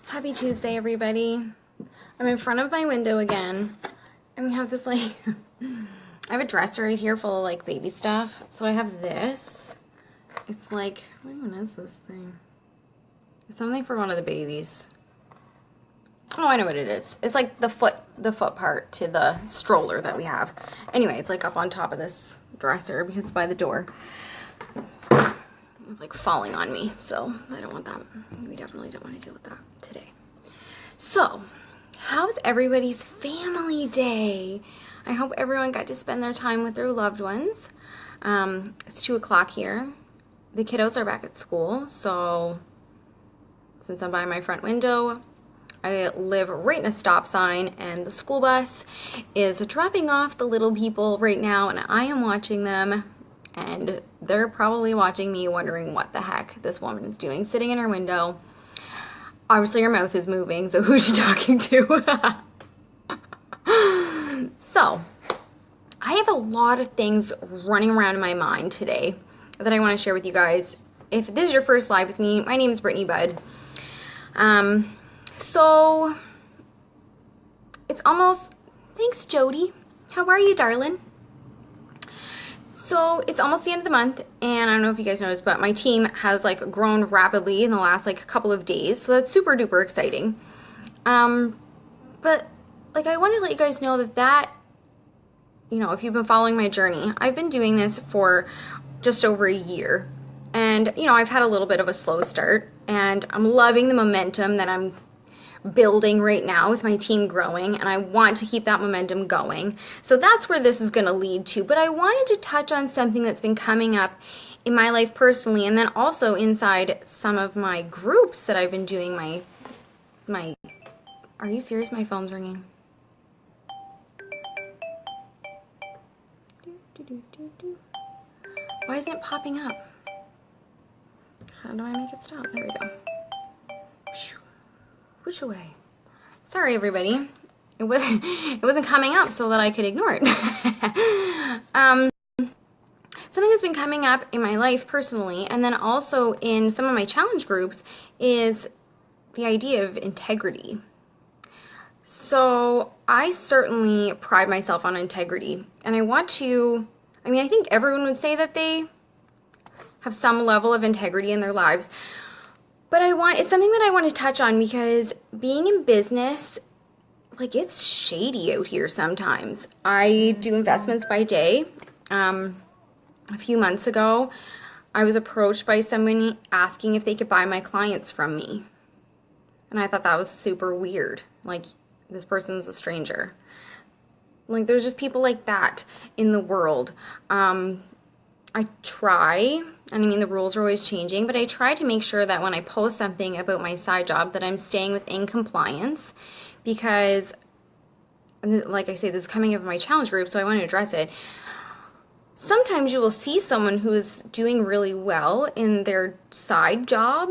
Happy Tuesday, everybody. I'm in front of my window again, and we have this, I have a dresser right here full of, baby stuff. So I have this. It's what even is this thing? It's something for one of the babies. Oh, I know what it is. It's the foot part to the stroller that we have. Anyway, it's up on top of this dresser because it's by the door. It's falling on me, so I don't want that. We definitely don't want to deal with that today. So, how's everybody's family day? I hope everyone got to spend their time with their loved ones. It's 2 o'clock here. The kiddos are back at school, so since I'm by my front window, I live right in a stop sign, and the school bus is dropping off the little people right now, and I am watching them, and they're probably watching me wondering what the heck this woman is doing, sitting in her window. Obviously her mouth is moving, so who's she talking to? So, I have a lot of things running around in my mind today that I want to share with you guys. If this is your first live with me, my name is Brittany Budd. So, it's almost, thanks Jody. How are you, darling? So, it's almost the end of the month, and I don't know if you guys noticed, but my team has grown rapidly in the last couple of days, so that's super duper exciting. But I want to let you guys know that if you've been following my journey, I've been doing this for just over a year, and I've had a little bit of a slow start, and I'm loving the momentum that I'm building right now with my team growing, and I want to keep that momentum going. So that's where this is going to lead to. But I wanted to touch on something that's been coming up in my life personally, and then also inside some of my groups that I've been doing my are you serious? My phone's ringing. Why isn't it popping up? How do I make it stop? There we go. Push away. Sorry, everybody. It wasn't coming up so that I could ignore it. Something that's been coming up in my life personally, and then also in some of my challenge groups, is the idea of integrity. So I certainly pride myself on integrity, and I think everyone would say that they have some level of integrity in their lives. But it's something that I want to touch on because being in business, it's shady out here sometimes. I do investments by day. A few months ago, I was approached by somebody asking if they could buy my clients from me. And I thought that was super weird. This person's a stranger. There's just people like that in the world. I try, and the rules are always changing, but I try to make sure that when I post something about my side job that I'm staying within compliance, because, like I say, this is coming up in my challenge group, so I want to address it. Sometimes you will see someone who is doing really well in their side job,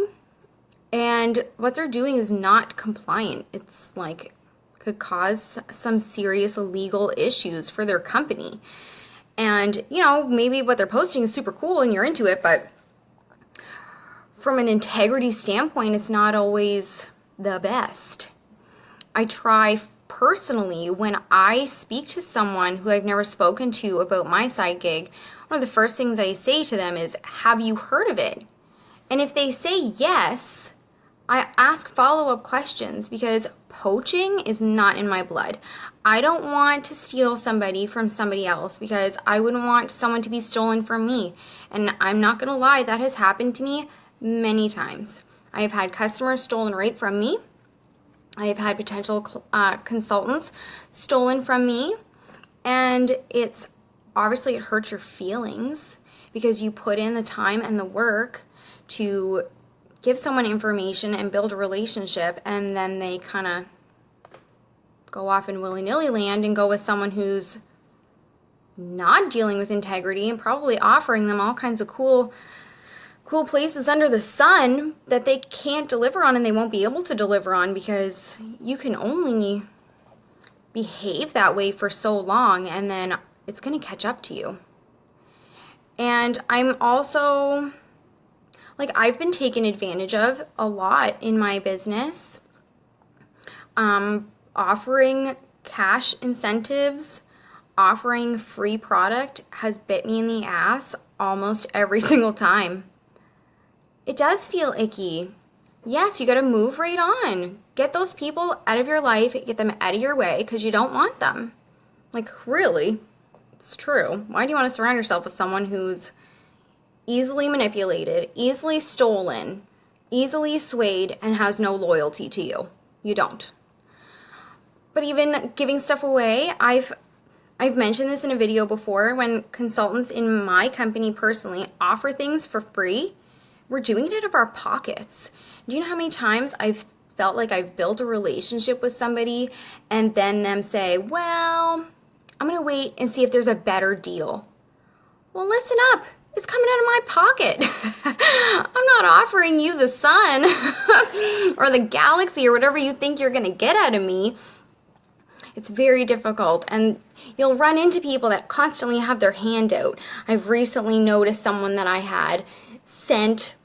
and what they're doing is not compliant. It's could cause some serious legal issues for their company. And, maybe what they're posting is super cool and you're into it, but from an integrity standpoint, it's not always the best. I try personally, when I speak to someone who I've never spoken to about my side gig, one of the first things I say to them is, have you heard of it? And if they say yes, I ask follow-up questions because poaching is not in my blood. I don't want to steal somebody from somebody else because I wouldn't want someone to be stolen from me. And I'm not going to lie, that has happened to me many times. I have had customers stolen right from me. I have had potential consultants stolen from me. And it hurts your feelings because you put in the time and the work to give someone information and build a relationship, and then they kind of go off in willy-nilly land and go with someone who's not dealing with integrity and probably offering them all kinds of cool places under the sun that they can't deliver on and they won't be able to deliver on because you can only behave that way for so long and then it's going to catch up to you. And I'm also Like, I've been taken advantage of a lot in my business. Offering cash incentives, offering free product has bit me in the ass almost every single time. It does feel icky. Yes, you gotta move right on. Get those people out of your life, get them out of your way, because you don't want them. Like, really? It's true. Why do you want to surround yourself with someone who's easily manipulated, easily stolen, easily swayed, and has no loyalty to you? You don't. But even giving stuff away, I've mentioned this in a video before. When consultants in my company personally offer things for free, we're doing it out of our pockets. Do you know how many times I've felt like I've built a relationship with somebody and then them say, well, I'm going to wait and see if there's a better deal. Well, listen up. It's coming out of my pocket. I'm not offering you the sun or the galaxy or whatever you think you're going to get out of me. It's very difficult, and you'll run into people that constantly have their hand out. I've recently noticed someone that I had sent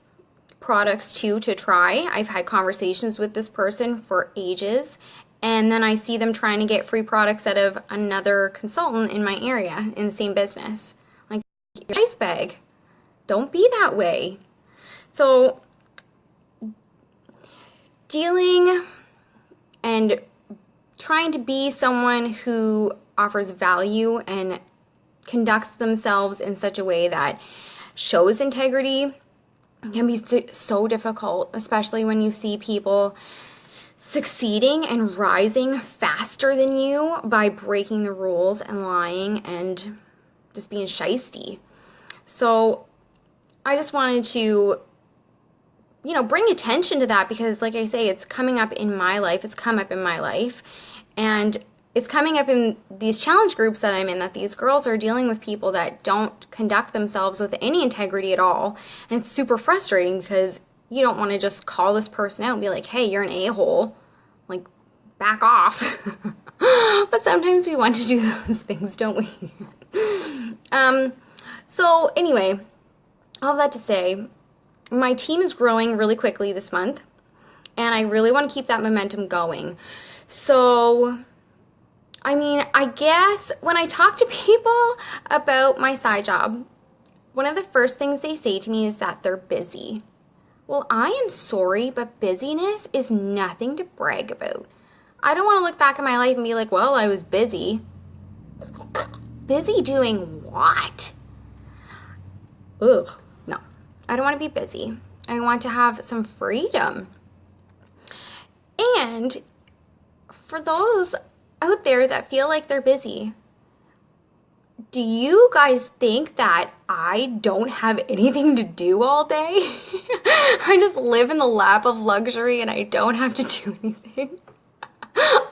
products to try. I've had conversations with this person for ages, and then I see them trying to get free products out of another consultant in my area in the same business. Like, your ice bag. Don't be that way. So, dealing and trying to be someone who offers value and conducts themselves in such a way that shows integrity can be so difficult, especially when you see people succeeding and rising faster than you by breaking the rules and lying and just being shisty. So I just wanted to, bring attention to that because, like I say, it's coming up in my life. It's come up in my life. And it's coming up in these challenge groups that I'm in, that these girls are dealing with people that don't conduct themselves with any integrity at all. And it's super frustrating because you don't want to just call this person out and be like, hey, you're an a-hole. Like, back off. But sometimes we want to do those things, don't we? So anyway, all of that to say, my team is growing really quickly this month. And I really want to keep that momentum going. So, I guess when I talk to people about my side job, one of the first things they say to me is that they're busy. Well, I am sorry, but busyness is nothing to brag about. I don't want to look back at my life and be like, well, I was busy. Busy doing what? Ugh, no. I don't want to be busy. I want to have some freedom. And for those out there that feel like they're busy, do you guys think that I don't have anything to do all day? I just live in the lap of luxury and I don't have to do anything.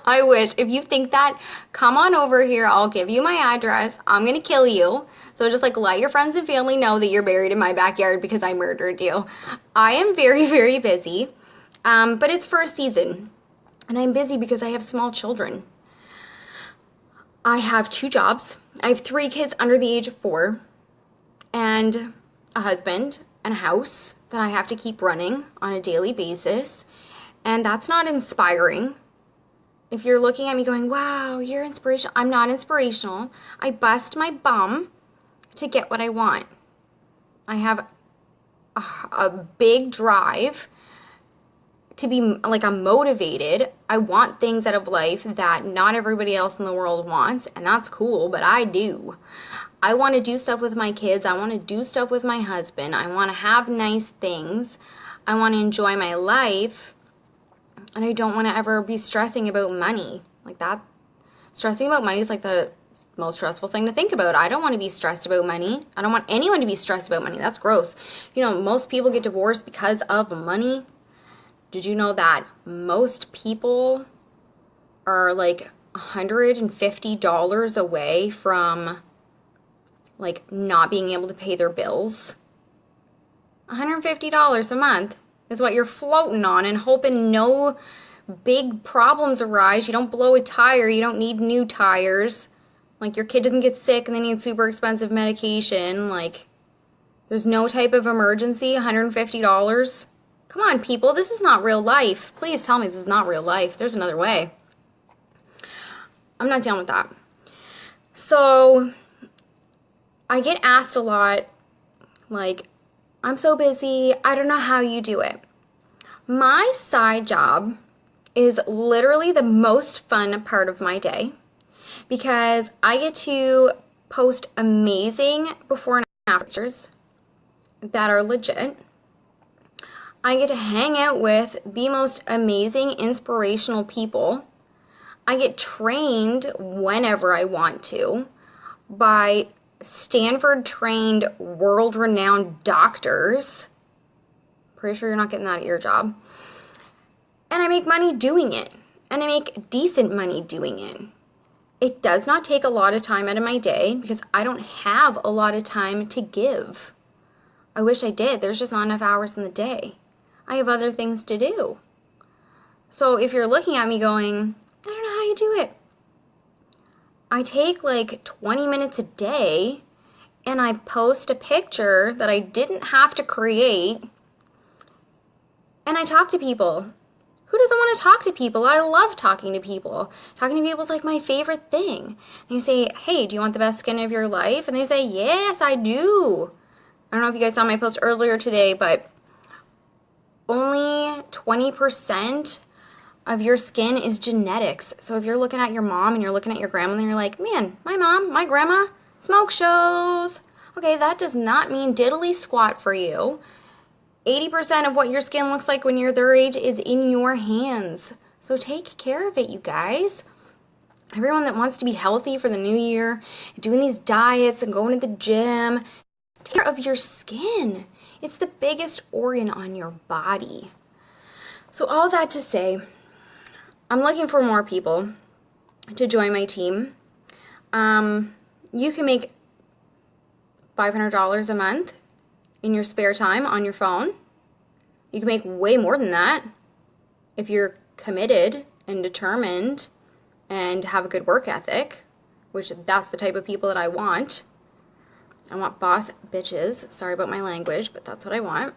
I wish. If you think that, come on over here. I'll give you my address. I'm going to kill you. So just let your friends and family know that you're buried in my backyard because I murdered you. I am very, very busy, but it's for a season. And I'm busy because I have small children. I have 2 jobs. I have 3 kids under the age of 4 and a husband and a house that I have to keep running on a daily basis. And that's not inspiring. If you're looking at me going, wow, you're inspirational. I'm not inspirational. I bust my bum to get what I want. I have a big drive to be I'm motivated. I want things out of life that not everybody else in the world wants, and that's cool, but I do. I want to do stuff with my kids. I want to do stuff with my husband. I want to have nice things. I want to enjoy my life, and I don't want to ever be stressing about money. Stressing about money is the most stressful thing to think about. I don't want to be stressed about money. I don't want anyone to be stressed about money. That's gross. Most people get divorced because of money. Did you know that most people are $150 away from not being able to pay their bills? $150 a month is what you're floating on and hoping no big problems arise. You don't blow a tire. You don't need new tires. Your kid doesn't get sick and they need super expensive medication. There's no type of emergency, $150. Come on, people, this is not real life. Please tell me this is not real life. There's another way. I'm not dealing with that. So I get asked a lot, like, I'm so busy, I don't know how you do it. My side job is literally the most fun part of my day because I get to post amazing before and after pictures that are legit. I get to hang out with the most amazing, inspirational people. I get trained whenever I want to by Stanford-trained, world-renowned doctors. Pretty sure you're not getting that at your job. And I make money doing it. And I make decent money doing it. It does not take a lot of time out of my day because I don't have a lot of time to give. I wish I did. There's just not enough hours in the day. I have other things to do. So if you're looking at me going, I don't know how you do it. I take like 20 minutes a day and I post a picture that I didn't have to create and I talk to people. Who doesn't want to talk to people? I love talking to people. Talking to people is like my favorite thing. And you say, hey, do you want the best skin of your life? And they say, yes, I do. I don't know if you guys saw my post earlier today, but only 20% of your skin is genetics. So if you're looking at your mom and you're looking at your grandma and you're like, man, my mom, my grandma, smoke shows. Okay, that does not mean diddly squat for you. 80% of what your skin looks like when you're their age is in your hands. So take care of it, you guys. Everyone that wants to be healthy for the new year, doing these diets and going to the gym, take care of your skin. It's the biggest organ on your body. So all that to say, I'm looking for more people to join my team. You can make $500 a month in your spare time on your phone. You can make way more than that if you're committed and determined and have a good work ethic, which that's the type of people that I want. I want boss bitches. Sorry about my language, but that's what I want.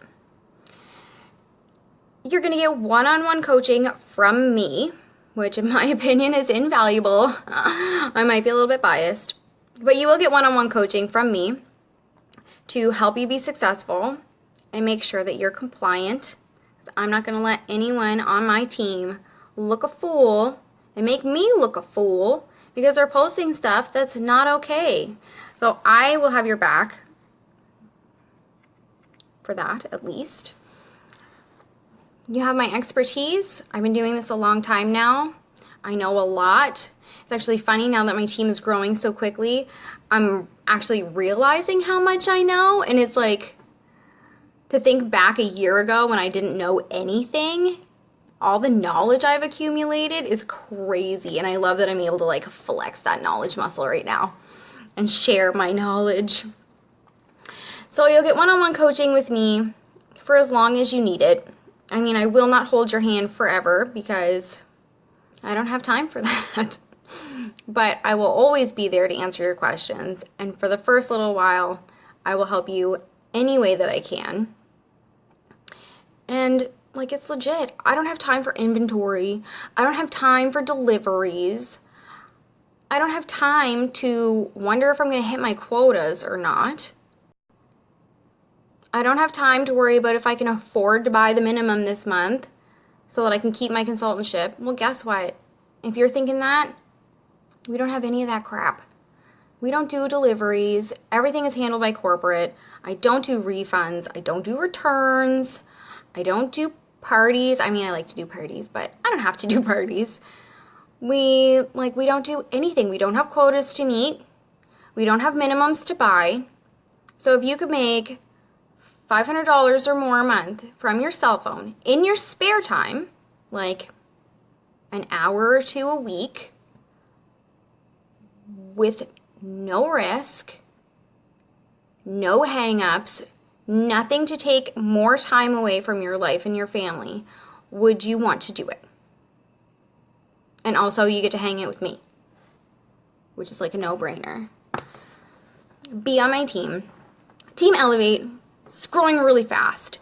You're going to get one-on-one coaching from me, which in my opinion is invaluable. I might be a little bit biased, but you will get one-on-one coaching from me to help you be successful and make sure that you're compliant. I'm not going to let anyone on my team look a fool and make me look a fool because they're posting stuff that's not okay. So I will have your back for that, at least. You have my expertise. I've been doing this a long time now. I know a lot. It's actually funny now that my team is growing so quickly. I'm actually realizing how much I know, and it's like to think back a year ago when I didn't know anything, all the knowledge I've accumulated is crazy, and I love that I'm able to like flex that knowledge muscle right now and share my knowledge. So you'll get one-on-one coaching with me for as long as you need it. I mean, I will not hold your hand forever because I don't have time for that. But I will always be there to answer your questions. And for the first little while, I will help you any way that I can. And like, it's legit. I don't have time for inventory. I don't have time for deliveries. I don't have time to wonder if I'm going to hit my quotas or not. I don't have time to worry about if I can afford to buy the minimum this month so that I can keep my consultantship. Well, guess what? If you're thinking that, we don't have any of that crap. We don't do deliveries. Everything is handled by corporate. I don't do refunds. I don't do returns. I don't do parties. I mean, I like to do parties, but I don't have to do parties. We don't do anything. We don't have quotas to meet. We don't have minimums to buy. So if you could make $500 or more a month from your cell phone in your spare time, like an hour or two a week, with no risk, no hang-ups, nothing to take more time away from your life and your family, would you want to do it? And also you get to hang out with me, which is like a no-brainer. Be on my team. Team Elevate It's growing really fast.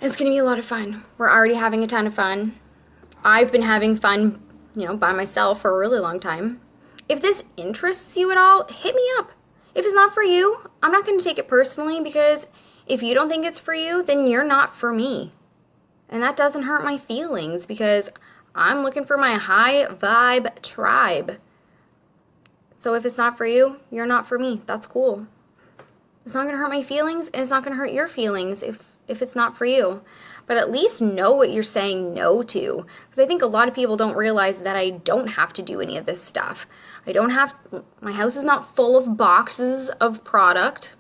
And it's going to be a lot of fun. We're already having a ton of fun. I've been having fun, by myself for a really long time. If this interests you at all, hit me up. If it's not for you, I'm not going to take it personally, because if you don't think it's for you, then you're not for me. And that doesn't hurt my feelings, because I'm looking for my high vibe tribe. So if it's not for you, you're not for me. That's cool. It's not going to hurt my feelings, and it's not going to hurt your feelings if it's not for you. But at least know what you're saying no to. Because I think a lot of people don't realize that I don't have to do any of this stuff. My house is not full of boxes of product.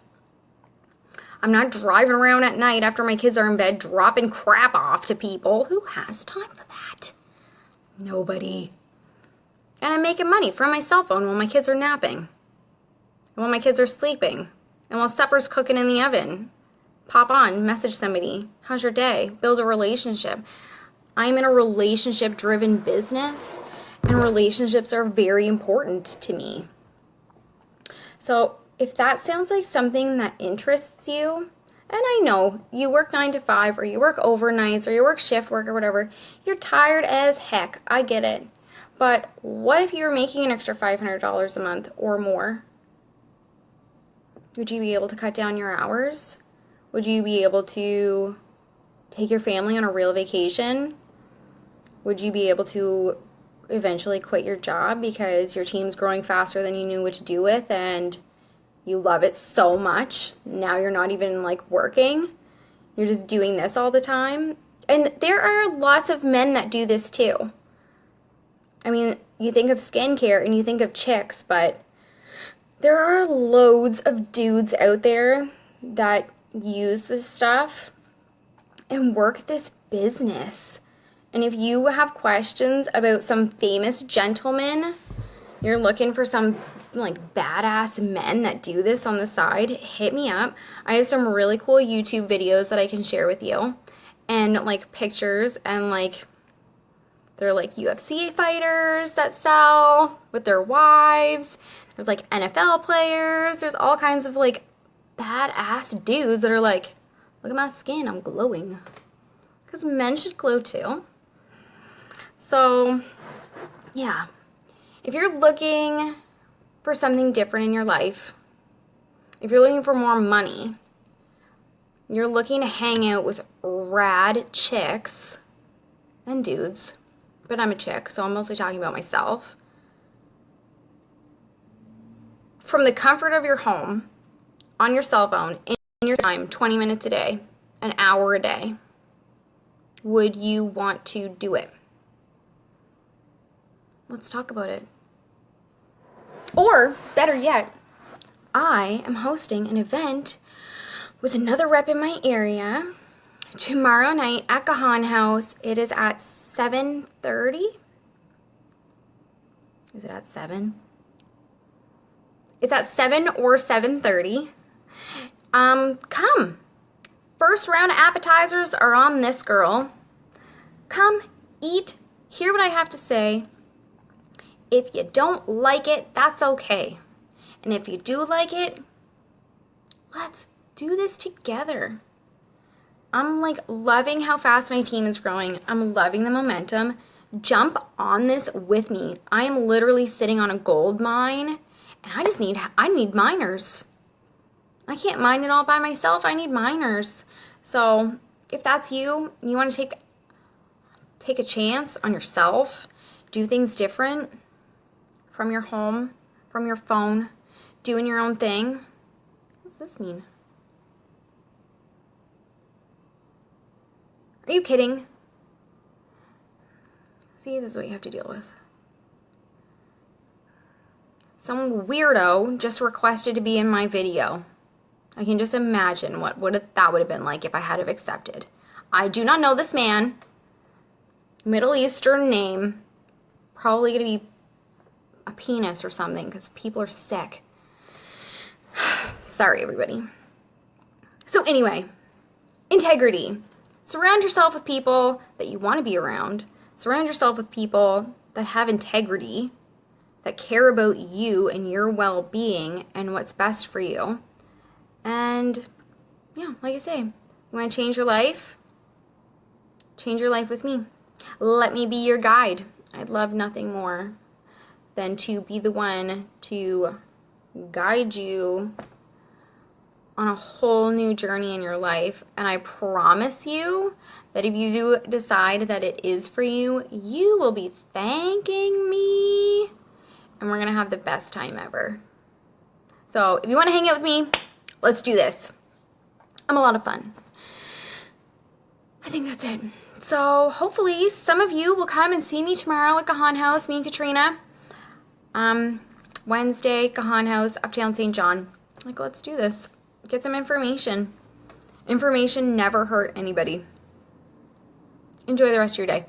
I'm not driving around at night after my kids are in bed dropping crap off to people. Who has time for that? Nobody. And I'm making money from my cell phone while my kids are napping. And while my kids are sleeping. And while supper's cooking in the oven. Pop on, message somebody. How's your day? Build a relationship. I'm in a relationship-driven business, and relationships are very important to me. So if that sounds like something that interests you, and I know you work 9 to 5, or you work overnights, or you work shift work or whatever, you're tired as heck. I get it. But what if you were making an extra $500 a month or more? Would you be able to cut down your hours? Would you be able to take your family on a real vacation? Would you be able to eventually quit your job because your team's growing faster than you knew what to do with, and you love it so much? Now you're not even working. You're just doing this all the time. And there are lots of men that do this too. I mean, you think of skincare and you think of chicks, but there are loads of dudes out there that use this stuff and work this business. And if you have questions about some famous gentleman, you're looking for some badass men that do this on the side, hit me up. I have some really cool YouTube videos that I can share with you, and pictures, and they're UFC fighters that sell with their wives. There's NFL players. There's all kinds of badass dudes that are look at my skin, I'm glowing. Because men should glow too. So, yeah. If you're looking for something different in your life, if you're looking for more money, you're looking to hang out with rad chicks and dudes, but I'm a chick, so I'm mostly talking about myself. From the comfort of your home, on your cell phone, in your time, 20 minutes a day, an hour a day, would you want to do it? Let's talk about it. Or, better yet, I am hosting an event with another rep in my area tomorrow night at Gahan House. It is at 7:30. Is it at 7? It's at 7 or 7:30. Come. First round of appetizers are on this girl. Come, eat, hear what I have to say. If you don't like it, that's okay. And if you do like it, let's do this together. I'm loving how fast my team is growing. I'm loving the momentum. Jump on this with me. I am literally sitting on a gold mine, and I need miners. I can't mine it all by myself. I need miners. So if that's you, you want to take a chance on yourself, do things different from your home, from your phone, doing your own thing. What does this mean? Are you kidding? See, this is what you have to deal with. Some weirdo just requested to be in my video. I can just imagine that would have been like if I had have accepted. I do not know this man. Middle Eastern name. Probably going to be a penis or something, because people are sick. Sorry, everybody. So anyway, integrity. Surround yourself with people that you want to be around. Surround yourself with people that have integrity, that care about you and your well-being and what's best for you. And yeah, like I say, you want to change your life? Change your life with me. Let me be your guide. I'd love nothing more than to be the one to guide you on a whole new journey in your life. And I promise you that if you do decide that it is for you, you will be thanking me, and we're going to have the best time ever. So if you want to hang out with me, let's do this. I'm a lot of fun. I think that's it. So hopefully some of you will come and see me tomorrow at Gahan House, me and Katrina. Wednesday, Gahan House, Uptown St. John. Like, let's do this. Get some information. Information never hurt anybody. Enjoy the rest of your day.